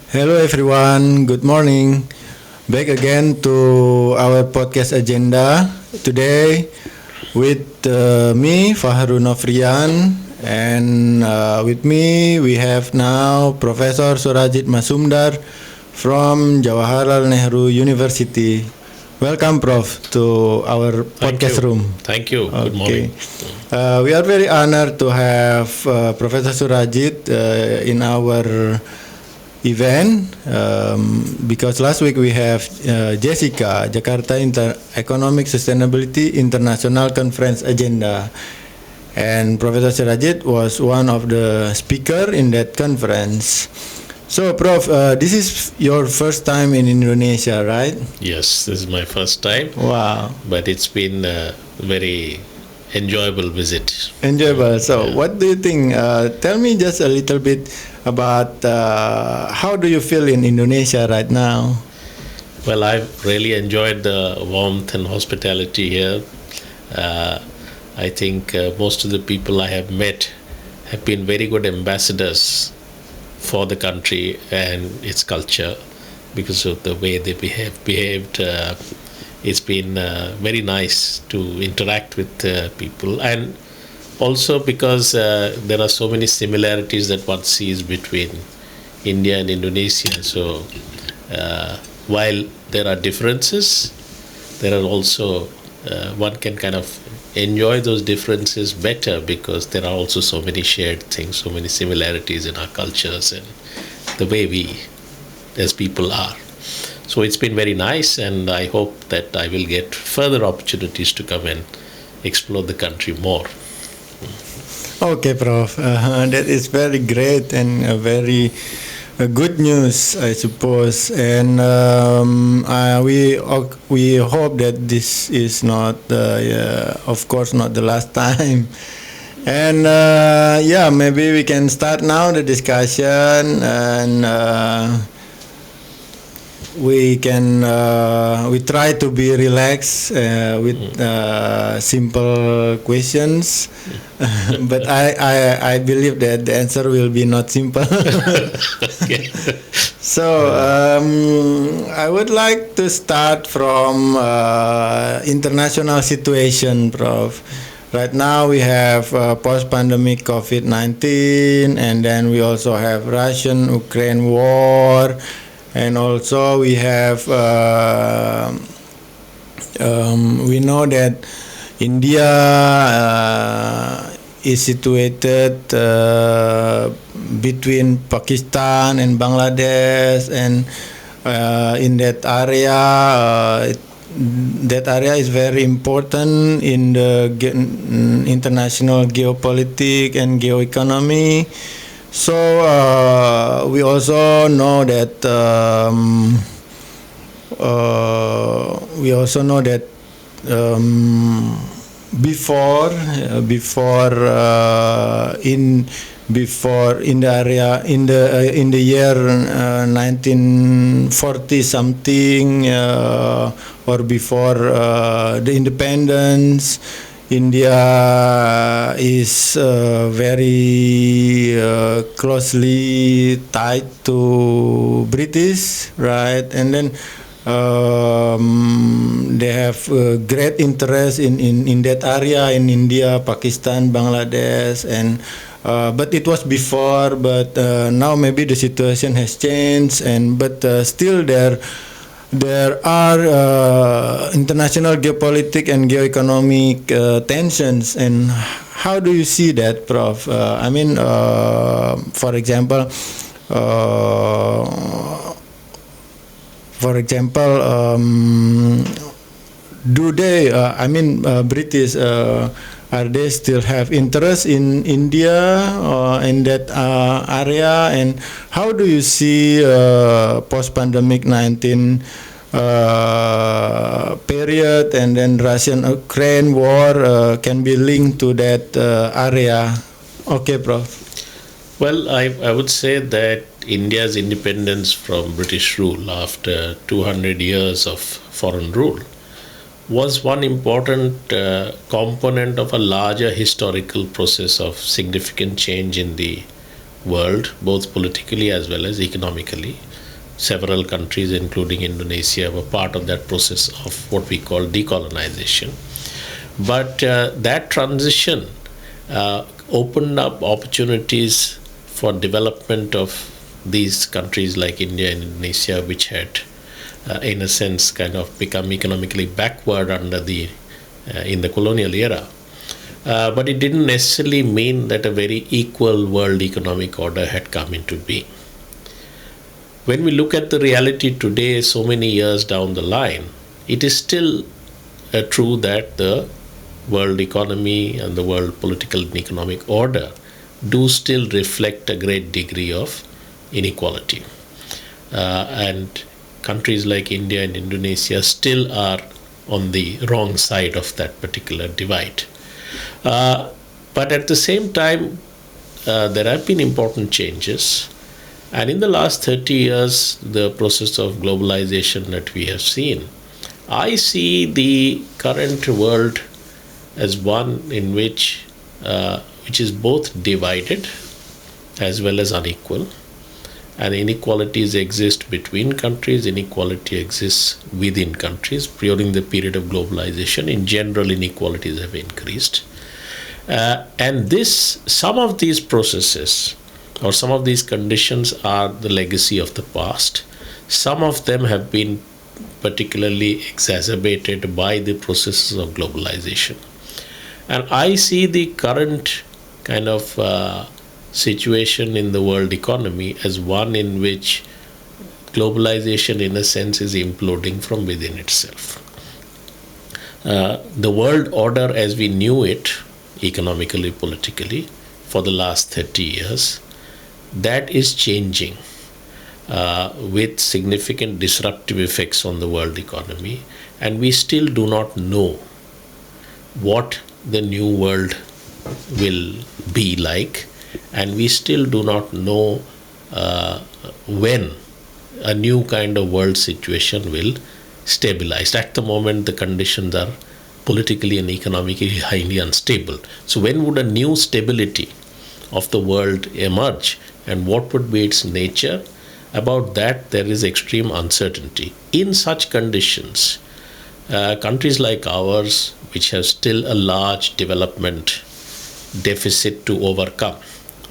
Hello everyone, good morning. Back again to our podcast agenda today with me, Fahrul Novrian, and with me we have now Professor Surajit Masumdar from Jawaharlal Nehru University. Welcome, Prof, to our Thank podcast you. room. Thank you. Good Okay. morning. We are very honored to have Professor Surajit in our event because last week we have Jessica, Jakarta Economic Sustainability International Conference Agenda. And Professor Surajit was one of the speaker in that conference. So, Prof, this is your first time in Indonesia, right? Yes, this is my first time, Wow. but it's been a very enjoyable visit. Enjoyable. So, what do you think? Tell me just a little bit about how do you feel in Indonesia right now? Well, I've really enjoyed the warmth and hospitality here. Uh, I think most of the people I have met have been very good ambassadors for the country and its culture because of the way they behaved. It's been very nice to interact with people, and also because there are so many similarities that one sees between India and Indonesia. So while there are differences, there are also one can kind of enjoy those differences better because there are also so many shared things, so many similarities in our cultures and the way we as people are. So it's been very nice, and I hope that I will get further opportunities to come and explore the country more. Okay, Prof. That is very great and very good news, I suppose. And we hope that this is not, of course, not the last time. And yeah, maybe we can start now the discussion, and we try to be relaxed with simple questions, but I believe that the answer will be not simple. Okay. So I would like to start from international situation, Prof. Right now we have post-pandemic COVID-19, and then we also have Russian-Ukraine war, and also we have we know that India is situated between Pakistan and Bangladesh, and in that area that area is very important in the international geopolitics and geoeconomy. So we also know that before in the area in the year 1940 something or before the independence, India is very closely tied to British, right? And then they have great interest in that area, in India, Pakistan, Bangladesh, and but it was before, but now maybe the situation has changed, and but still there are international geopolitics and geoeconomic tensions. And how do you see that, Prof? I mean, for example, do they? British. Are they still have interest in India in that area? And how do you see post-pandemic 19 period, and then Russian-Ukraine war can be linked to that area? Okay, Prof. Well, I would say that India's independence from British rule after 200 years of foreign rule was one important component of a larger historical process of significant change in the world, both politically as well as economically. several countries, including Indonesia, were part of that process of what we call decolonization. But that transition opened up opportunities for development of these countries like India and Indonesia, which had, in a sense, kind of become economically backward in the colonial era. But it didn't necessarily mean that a very equal world economic order had come into being. When we look at the reality today, so many years down the line, it is still true that the world economy and the world political and economic order do still reflect a great degree of inequality. And countries like India and Indonesia still are on the wrong side of that particular divide. But at the same time, there have been important changes. And in the last 30 years, the process of globalization that we have seen, I see the current world as one in which is both divided as well as unequal. And inequalities exist between countries, inequality exists within countries. During the period of globalization, in general, inequalities have increased. And some of these processes or some of these conditions are the legacy of the past. Some of them have been particularly exacerbated by the processes of globalization. And I see the current kind of situation in the world economy as one in which globalization, in a sense, is imploding from within itself. The world order as we knew it, economically, politically, for the last 30 years, that is changing with significant disruptive effects on the world economy. And we still do not know what the new world will be like, and we still do not know when a new kind of world situation will stabilize. At the moment, the conditions are politically and economically highly unstable. So when would a new stability of the world emerge, and what would be its nature? About that, there is extreme uncertainty. In such conditions, countries like ours, which have still a large development deficit to overcome,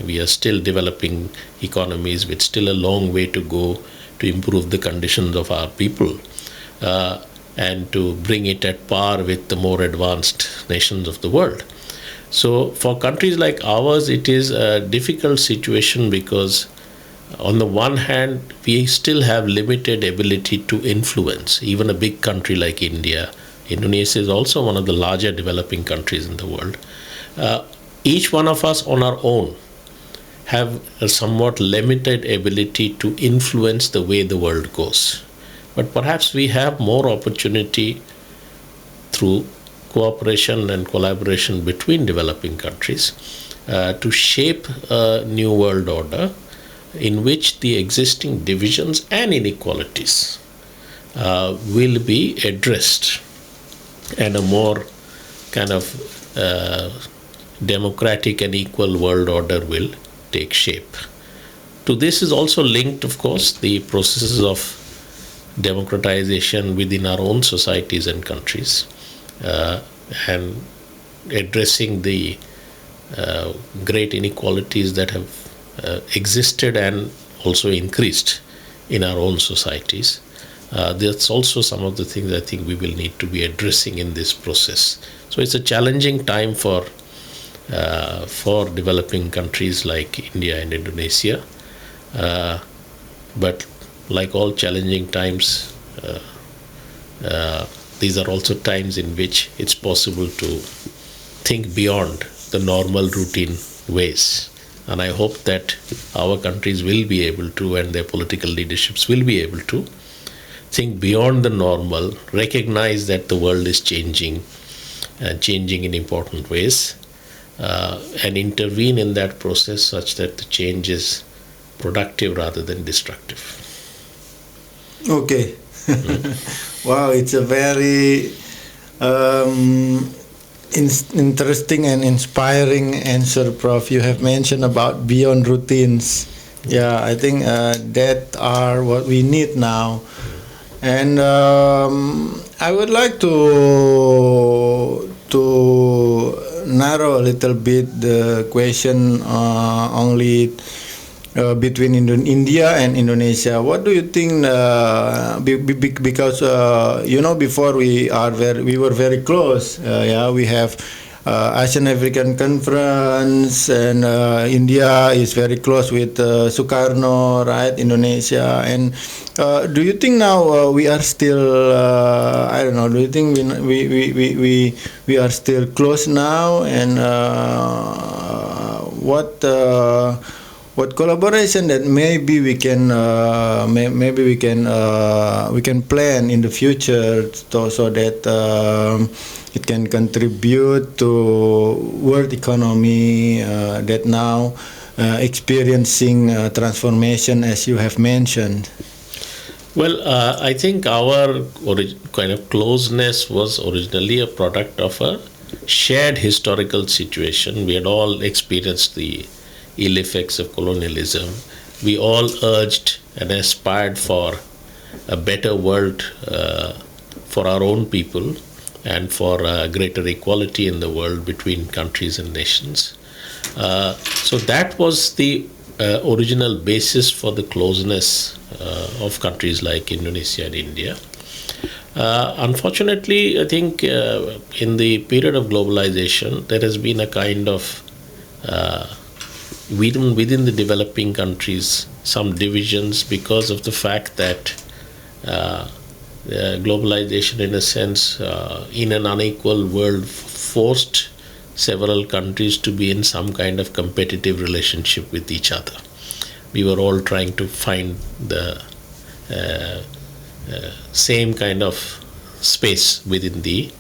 we are still developing economies with still a long way to go to improve the conditions of our people and to bring it at par with the more advanced nations of the world. So for countries like ours, it is a difficult situation because on the one hand, we still have limited ability to influence. Even a big country like India, Indonesia is also one of the larger developing countries in the world. Each one of us on our own have a somewhat limited ability to influence the way the world goes. But perhaps we have more opportunity through cooperation and collaboration between developing countries to shape a new world order in which the existing divisions and inequalities will be addressed, and a more kind of democratic and equal world order will take shape. To this is also linked, of course, the processes of democratization within our own societies and countries, and addressing the great inequalities that have existed and also increased in our own societies. That's also some of the things I think we will need to be addressing in this process. So it's a challenging time for developing countries like India and Indonesia. But like all challenging times, these are also times in which it's possible to think beyond the normal routine ways. And I hope that our countries will be able to, and their political leaderships will be able to, think beyond the normal, recognize that the world is changing and changing in important ways, and intervene in that process such that the change is productive rather than destructive. Okay. Wow, it's a very interesting and inspiring answer, Prof. You have mentioned about beyond routines Yeah, I think that are what we need now. And I would like to narrow a little bit the question only between India and Indonesia. What do you think? Because before we were very close. Yeah, we have Asian African Conference, and India is very close with Sukarno, right? Indonesia, and do you think now we are still? I don't know. Do you think we are still close now? And what collaboration that maybe we can we can plan in the future, so that it can contribute to world economy that now experiencing transformation, as you have mentioned. Well, I think our kind of closeness was originally a product of a shared historical situation. We had all experienced the ill effects of colonialism. We all urged and aspired for a better world for our own people and for greater equality in the world between countries and nations. So that was the original basis for the closeness of countries like Indonesia and India. Unfortunately, I think in the period of globalization, there has been a kind of within the developing countries some divisions because of the fact that globalization, in a sense, in an unequal world, forced several countries to be in some kind of competitive relationship with each other. We were all trying to find the same kind of space within the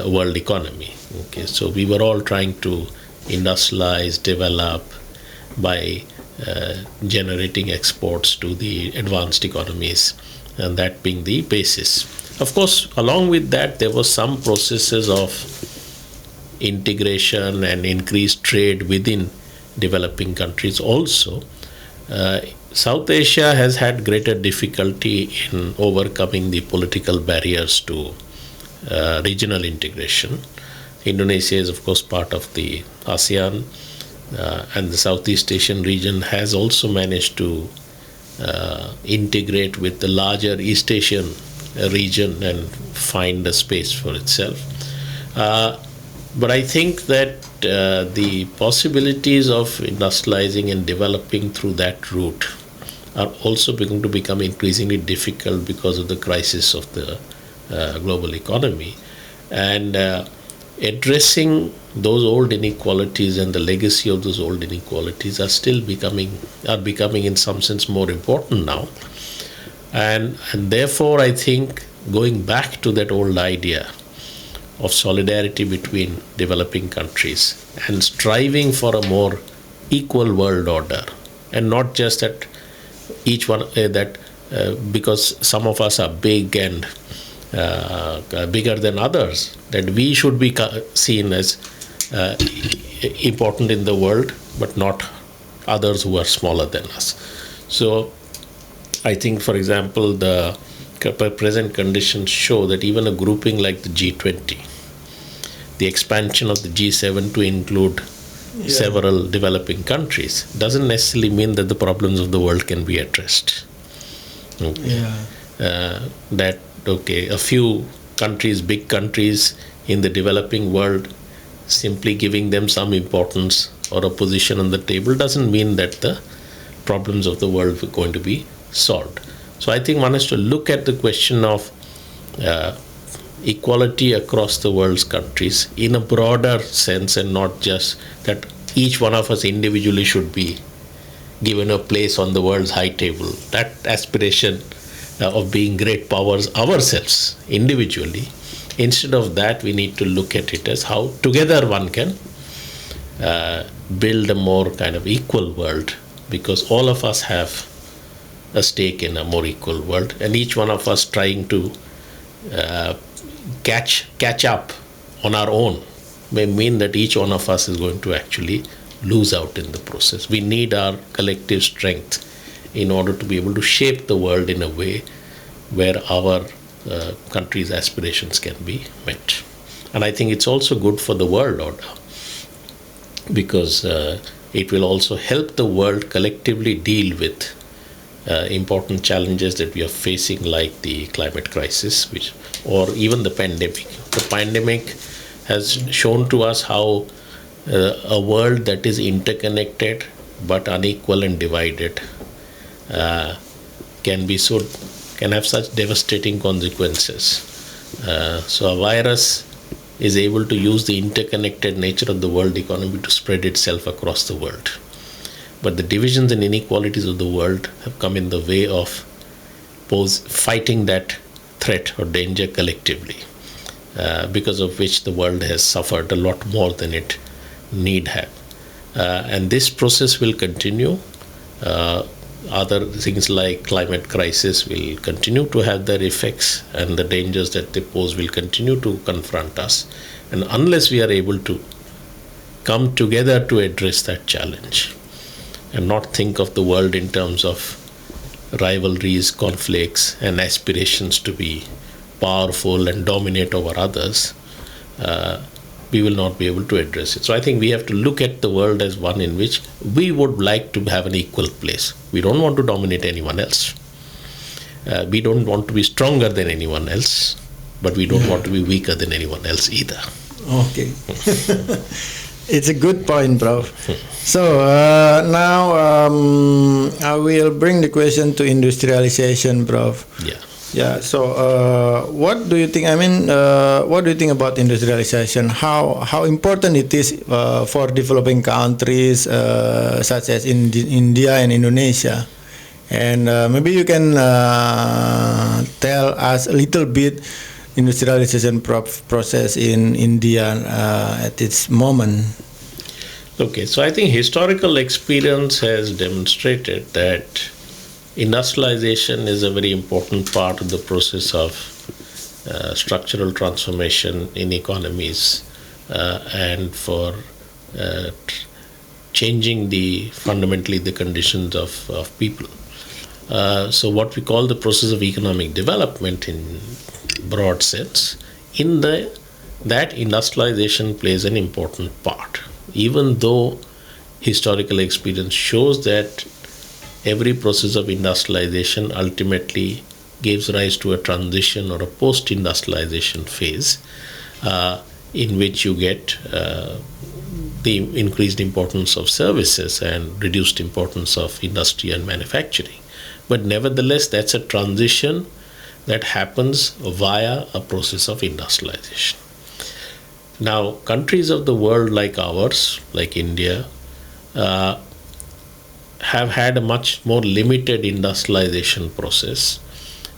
world economy. Okay, so we were all trying to industrialize, develop by generating exports to the advanced economies, and that being the basis. Of course, along with that, there was some processes of integration and increased trade within developing countries also. South Asia has had greater difficulty in overcoming the political barriers to regional integration. Indonesia is, of course, part of the ASEAN, and the Southeast Asian region has also managed to integrate with the larger East Asian region and find a space for itself. But I think that the possibilities of industrializing and developing through that route are also beginning to become increasingly difficult because of the crisis of the global economy. And addressing those old inequalities and the legacy of those old inequalities are becoming in some sense more important now. And therefore, I think going back to that old idea of solidarity between developing countries and striving for a more equal world order, and not just that each one because some of us are big and bigger than others, that we should be seen as important in the world, but not others who are smaller than us. So I think, for example, the present conditions show that even a grouping like the G20, the expansion of the G7 to include several developing countries, doesn't necessarily mean that the problems of the world can be addressed. Okay. A few countries, big countries in the developing world, simply giving them some importance or a position on the table doesn't mean that the problems of the world are going to be solved. So I think one has to look at the question of equality across the world's countries in a broader sense, and not just that each one of us individually should be given a place on the world's high table. That aspiration of being great powers ourselves individually. Instead of that, we need to look at it as how together one can build a more kind of equal world, because all of us have a stake in a more equal world, and each one of us trying to catch up on our own may mean that each one of us is going to actually lose out in the process. We need our collective strength in order to be able to shape the world in a way where our country's aspirations can be met. And I think it's also good for the world order, because it will also help the world collectively deal with important challenges that we are facing, like the climate crisis, or even the pandemic. The pandemic has shown to us how a world that is interconnected but unequal and divided can have such devastating consequences. So a virus is able to use the interconnected nature of the world economy to spread itself across the world. But the divisions and inequalities of the world have come in the way of fighting that threat or danger collectively, because of which the world has suffered a lot more than it need have. And this process will continue. Other things like climate crisis will continue to have their effects, and the dangers that they pose will continue to confront us. And unless we are able to come together to address that challenge and not think of the world in terms of rivalries, conflicts, and aspirations to be powerful and dominate over others, we will not be able to address it. So I think we have to look at the world as one in which we would like to have an equal place. We don't want to dominate anyone else. We don't want to be stronger than anyone else, but we don't want to be weaker than anyone else either. Okay. It's a good point, Prof. So now I will bring the question to industrialization, Prof. Yeah. Yeah. So what do you think? I mean, what do you think about industrialization? How important it is for developing countries such as in India and Indonesia? And maybe you can tell us a little bit industrialization process in India at its moment. Okay, so I think historical experience has demonstrated that industrialization is a very important part of the process of structural transformation in economies and for changing fundamentally the conditions of people. So what we call the process of economic development in broad sense, that industrialization plays an important part. Even though historical experience shows that every process of industrialization ultimately gives rise to a transition or a post-industrialization phase in which you get the increased importance of services and reduced importance of industry and manufacturing. But nevertheless, that's a transition that happens via a process of industrialization. Now, countries of the world like ours, like India, have had a much more limited industrialization process.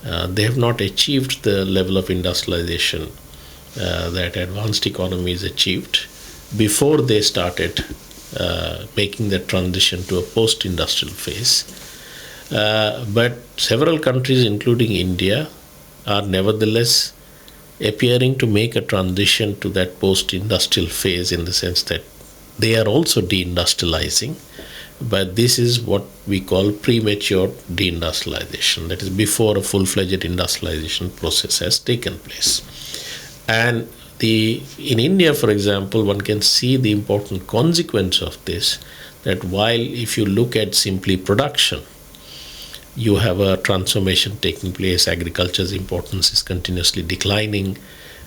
They have not achieved the level of industrialization that advanced economies achieved before they started making the transition to a post-industrial phase. But several countries, including India, are nevertheless appearing to make a transition to that post-industrial phase, in the sense that they are also deindustrializing. But this is what we call premature deindustrialization, that is before a full-fledged industrialization process has taken place. And in India, for example, one can see the important consequence of this, that while if you look at simply production, you have a transformation taking place, agriculture's importance is continuously declining,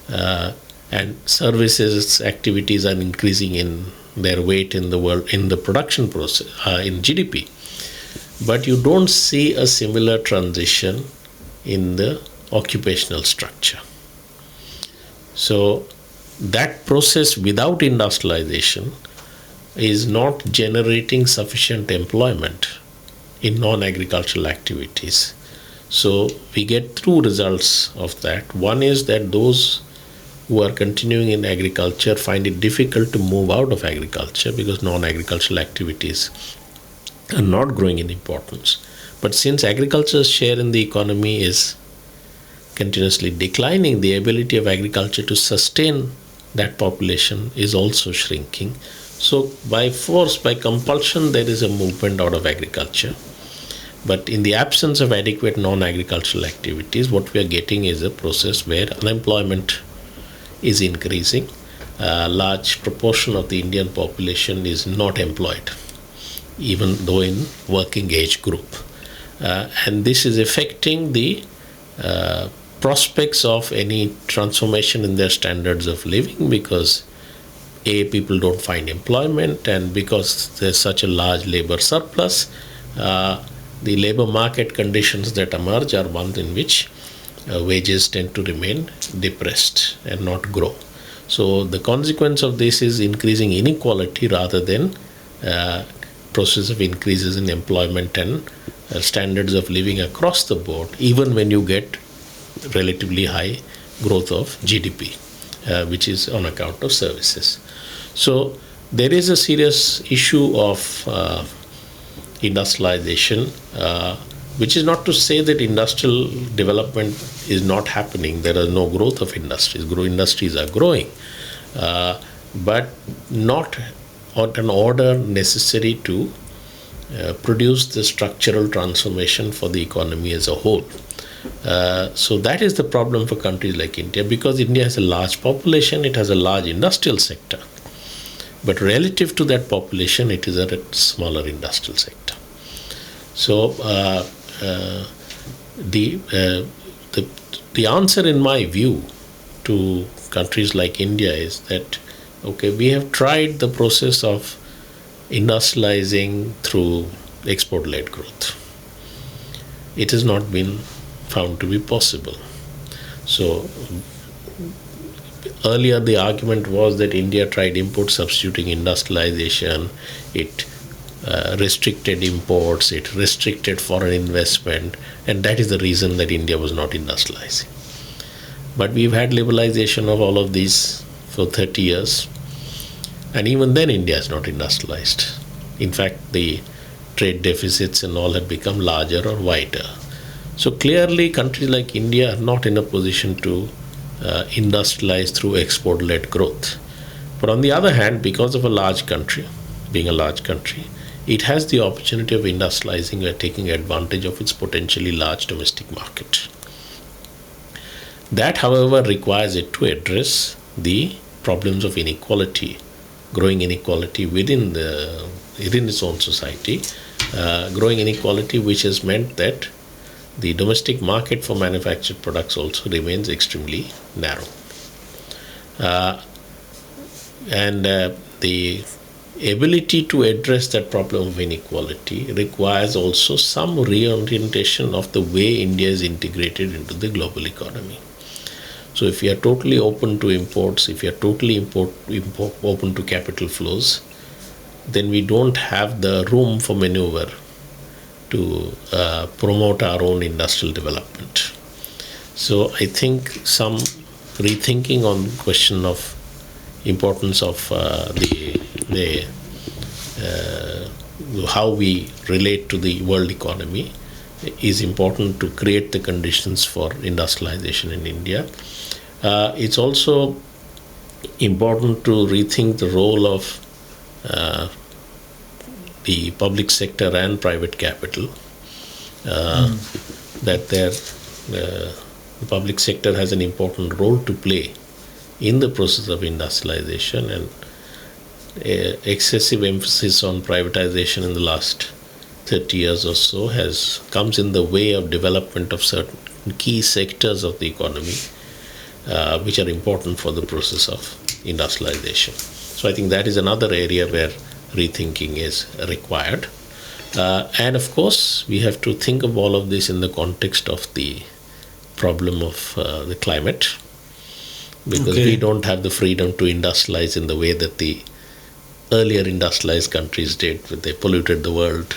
and services activities are increasing in their weight in the world, in the production process, in GDP. But you don't see a similar transition in the occupational structure. So that process without industrialization is not generating sufficient employment in non-agricultural activities. So we get two results of that. One is that those who are continuing in agriculture find it difficult to move out of agriculture because non-agricultural activities are not growing in importance. But since agriculture's share in the economy is continuously declining, the ability of agriculture to sustain that population is also shrinking. So by force, by compulsion, there is a movement out of agriculture. But in the absence of adequate non-agricultural activities, what we are getting is a process where unemployment is increasing. A large proportion of the Indian population is not employed, even though in working age group. And this is affecting the prospects of any transformation in their standards of living, because people don't find employment, and because there's such a large labor surplus, the labor market conditions that emerge are ones in which wages tend to remain depressed and not grow. So the consequence of this is increasing inequality rather than process of increases in employment and standards of living across the board, even when you get relatively high growth of GDP, which is on account of services. So there is a serious issue of industrialization, which is not to say that industrial development is not happening. There is no growth of industries. Industries are growing, but not at an order necessary to produce the structural transformation for the economy as a whole. So that is the problem for countries like India, because India has a large population, it has a large industrial sector, but relative to that population, it is a smaller industrial sector. So the answer, in my view, to countries like India is that, okay, we have tried the process of industrializing through export-led growth. It has not been found to be possible. So earlier the argument was that India tried import substituting industrialization, it restricted imports, it restricted foreign investment, and that is the reason that India was not industrializing. But we've had liberalization of all of these for 30 years, and even then India is not industrialized. In fact, the trade deficits and all have become larger or wider. So clearly countries like India are not in a position to industrialize through export-led growth. But on the other hand, because of a large country, being a large country, it has the opportunity of industrializing by taking advantage of its potentially large domestic market. That, however, requires it to address the problems of inequality, growing inequality within its own society, growing inequality which has meant that the domestic market for manufactured products also remains extremely narrow. And the ability to address that problem of inequality requires also some reorientation of the way India is integrated into the global economy. So if you are totally open to imports, if you are totally open to capital flows, then we don't have the room for maneuver to promote our own industrial development. So I think some rethinking on the question of importance of how we relate to the world economy is important to create the conditions for industrialization in India. It's also important to rethink the role of the public sector and private capital. That the public sector has an important role to play in the process of industrialization, and excessive emphasis on privatization in the last 30 years or so comes in the way of development of certain key sectors of the economy, which are important for the process of industrialization. So I think that is another area where rethinking is required. And of course, we have to think of all of this in the context of the problem of the climate, because we don't have the freedom to industrialize in the way that the earlier industrialized countries did. They polluted the world,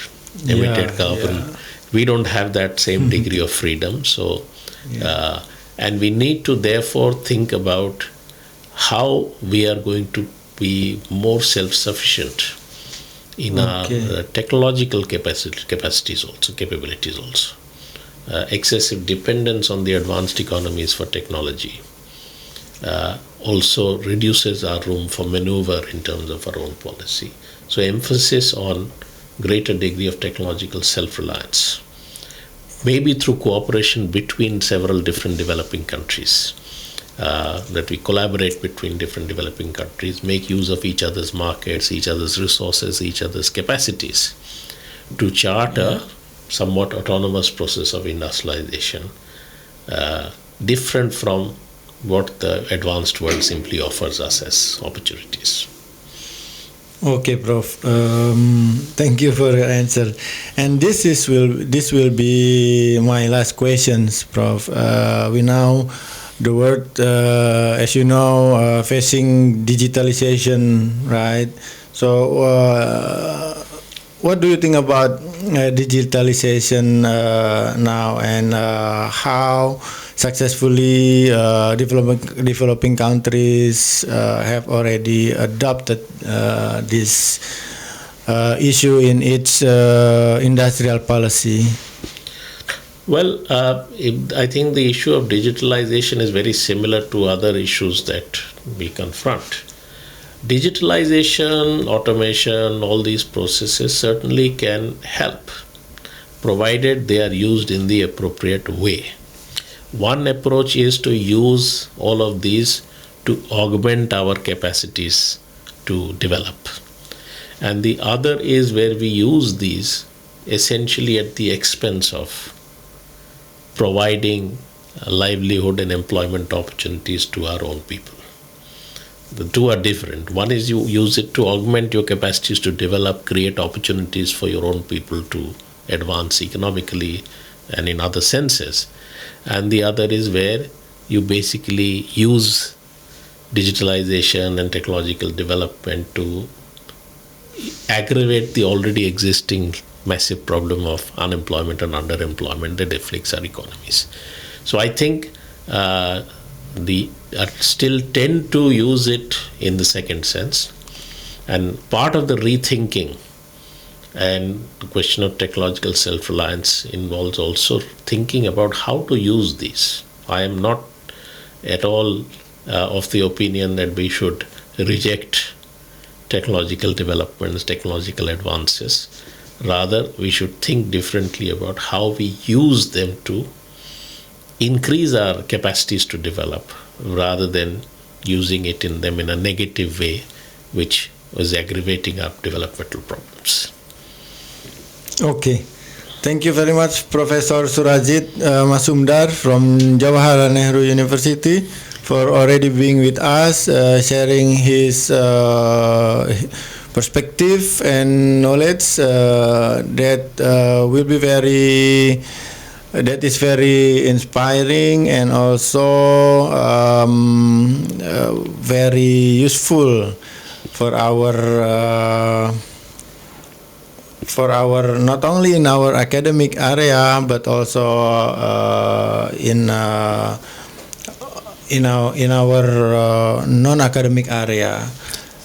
emitted carbon. We don't have that same degree of freedom. So, and we need to therefore think about how we are going to be more self-sufficient in our technological capabilities also. Excessive dependence on the advanced economies for technology also reduces our room for maneuver in terms of our own policy. So emphasis on greater degree of technological self-reliance, maybe through cooperation between several different developing countries, that we collaborate between different developing countries, make use of each other's markets, each other's resources, each other's capacities, to chart a somewhat autonomous process of industrialization, different from what the advanced world simply offers us as opportunities. Okay, Prof. Thank you for your answer. And this will be my last questions, Prof. We now the world, as you know, facing digitalization, right? So, what do you think about digitalization now, and how successfully developing countries have already adopted this issue in its industrial policy? Well, I think the issue of digitalization is very similar to other issues that we confront. Digitalization, automation, all these processes certainly can help, provided they are used in the appropriate way. One approach is to use all of these to augment our capacities to develop. And the other is where we use these essentially at the expense of providing livelihood and employment opportunities to our own people. The two are different. One is you use it to augment your capacities to develop, create opportunities for your own people to advance economically and in other senses. And the other is where you basically use digitalization and technological development to aggravate the already existing massive problem of unemployment and underemployment that afflicts our economies. So I think still tend to use it in the second sense. And part of the rethinking and the question of technological self-reliance involves also thinking about how to use these. I am not at all of the opinion that we should reject technological developments, technological advances. Rather, we should think differently about how we use them to increase our capacities to develop, rather than using it in them in a negative way, which was aggravating our developmental problems. Okay. Thank you very much, Professor Surajit Masumdar from Jawaharlal Nehru University, for already being with us, sharing his perspective and knowledge that is very inspiring and also very useful for our not only in our academic area but also in our non-academic area.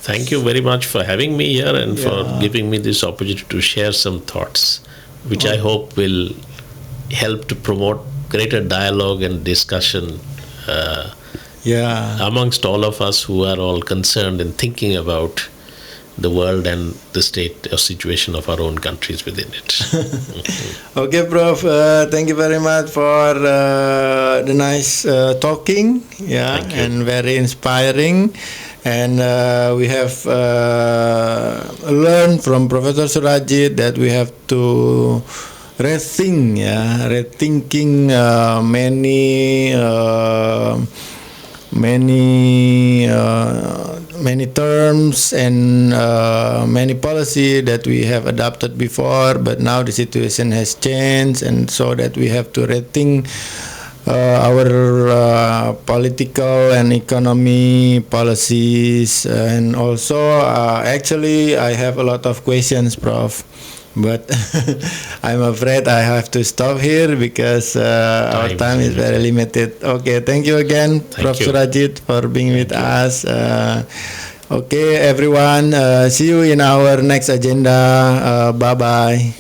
Thank you very much for having me here and for giving me this opportunity to share some thoughts, which I hope will help to promote greater dialogue and discussion amongst all of us who are all concerned in thinking about the world and the state or situation of our own countries within it. Okay, Prof. Thank you very much for the nice talking. And very inspiring. And we have learned from Professor Surajit that we have to rethinking many terms and many policy that we have adopted before, but now the situation has changed, and so that we have to rethink our political and economy policies. And also actually I have a lot of questions, Prof, but I'm afraid I have to stop here because our time is very limited. Okay, thank you again, Prof. Surajit, for being with us. Okay, everyone, see you in our next agenda. Bye-bye.